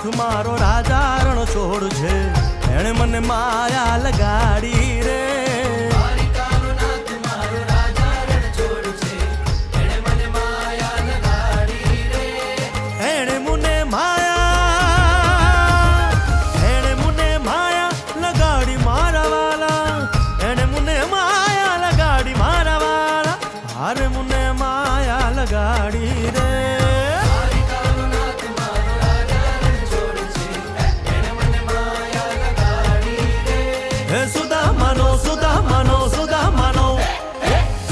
નાથ મારો રાજા રણ છોડ છે, એણે મને માયા લગાડી રે. હારે મુને માયા લગાડી રે. હે સુદામાનો સુદામાનો સુદામાનો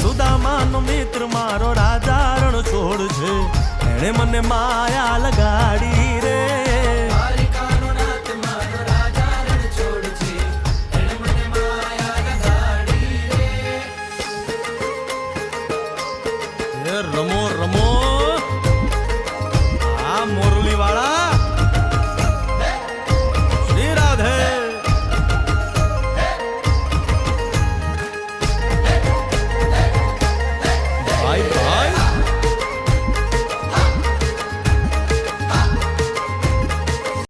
સુદામાનો મિત્ર મારો રાજા રણ છોડ છે, એણે મને માયા લગાડી રે. રમો